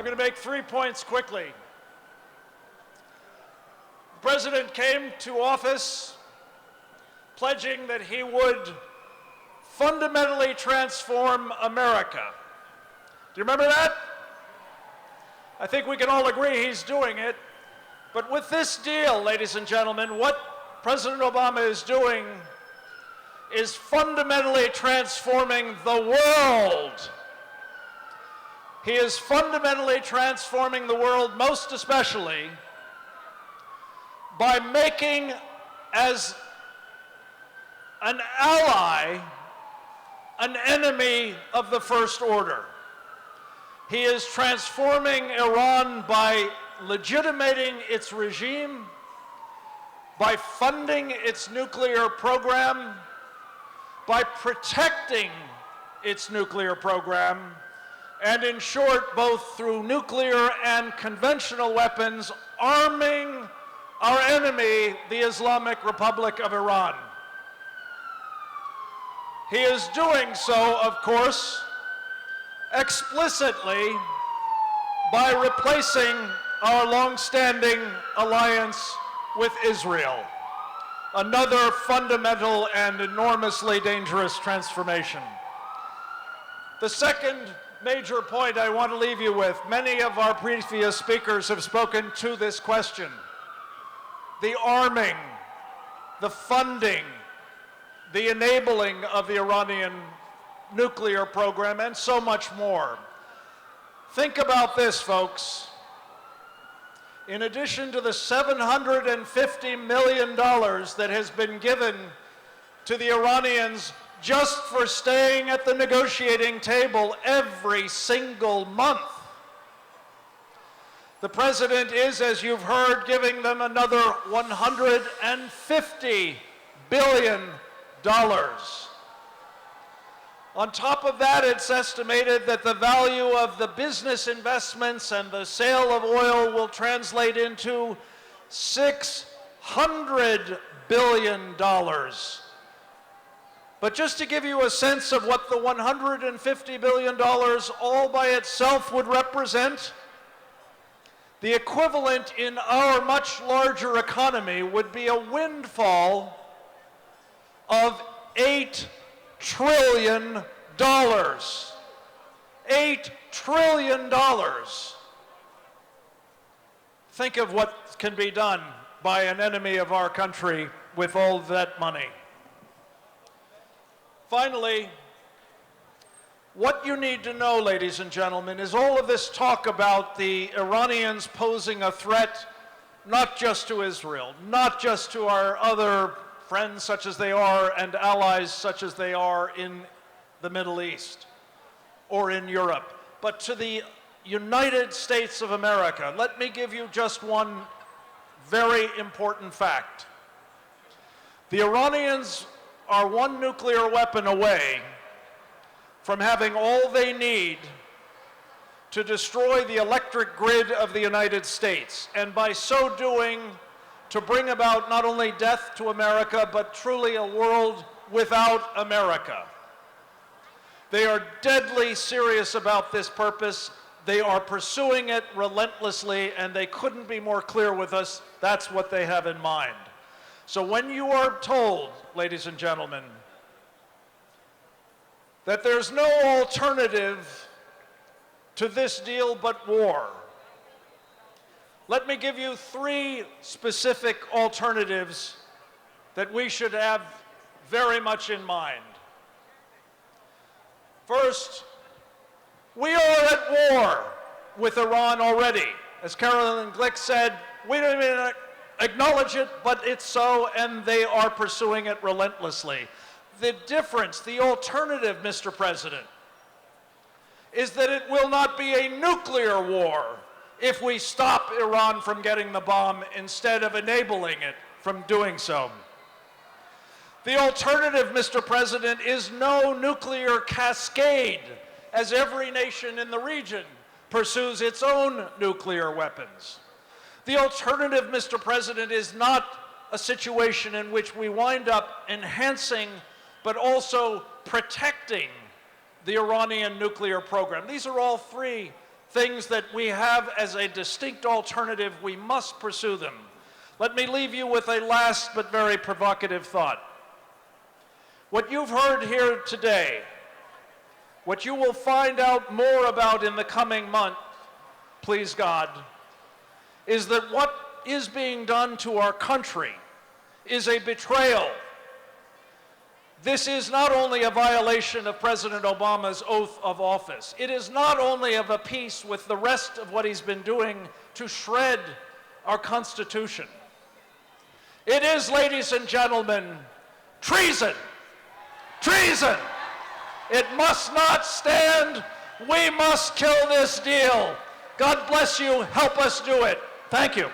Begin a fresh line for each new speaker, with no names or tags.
going to make 3 points quickly. The president came to office pledging that he would fundamentally transform America. Do you remember that? I think we can all agree he's doing it. But with this deal, ladies and gentlemen, what President Obama is doing is fundamentally transforming the world. He is fundamentally transforming the world, most especially by making as an ally an enemy of the first order. He is transforming Iran by legitimating its regime, by funding its nuclear program, by protecting its nuclear program, and in short, both through nuclear and conventional weapons, arming our enemy, the Islamic Republic of Iran. He is doing so, of course, explicitly by replacing our long-standing alliance with Israel, another fundamental and enormously dangerous transformation. The second major point I want to leave you with, many of our previous speakers have spoken to this question: the arming, the funding, the enabling of the Iranian nuclear program, and so much more. Think about this, folks. In addition to the $750 million that has been given to the Iranians just for staying at the negotiating table every single month, the president is, as you've heard, giving them another $150 billion. On top of that, it's estimated that the value of the business investments and the sale of oil will translate into $600 billion. But just to give you a sense of what the $150 billion all by itself would represent, the equivalent in our much larger economy would be a windfall of $8 trillion. $8 trillion. Think of what can be done by an enemy of our country with all that money. Finally, what you need to know, ladies and gentlemen, is all of this talk about the Iranians posing a threat not just to Israel, not just to our other friends such as they are and allies such as they are in the Middle East or in Europe, but to the United States of America. Let me give you just one very important fact. The Iranians are one nuclear weapon away from having all they need to destroy the electric grid of the United States, and by so doing, to bring about not only death to America, but truly a world without America. They are deadly serious about this purpose. They are pursuing it relentlessly, and they couldn't be more clear with us. That's what they have in mind. So when you are told, ladies and gentlemen, that there's no alternative to this deal but war, let me give you 3 specific alternatives that we should have very much in mind. First, we are at war with Iran already. As Carolyn Glick said, we don't even acknowledge it, but it's so, and they are pursuing it relentlessly. The difference, the alternative, Mr. President, is that it will not be a nuclear war if we stop Iran from getting the bomb instead of enabling it from doing so. The alternative, Mr. President, is no nuclear cascade, as every nation in the region pursues its own nuclear weapons. The alternative, Mr. President, is not a situation in which we wind up enhancing but also protecting the Iranian nuclear program. These are all 3 things that we have as a distinct alternative, we must pursue them. Let me leave you with a last but very provocative thought. What you've heard here today, what you will find out more about in the coming month, please God, is that what is being done to our country is a betrayal. This is not only a violation of President Obama's oath of office. It is not only of a piece with the rest of what he's been doing to shred our Constitution. It is, ladies and gentlemen, treason. Treason! It must not stand. We must kill this deal. God bless you. Help us do it. Thank you.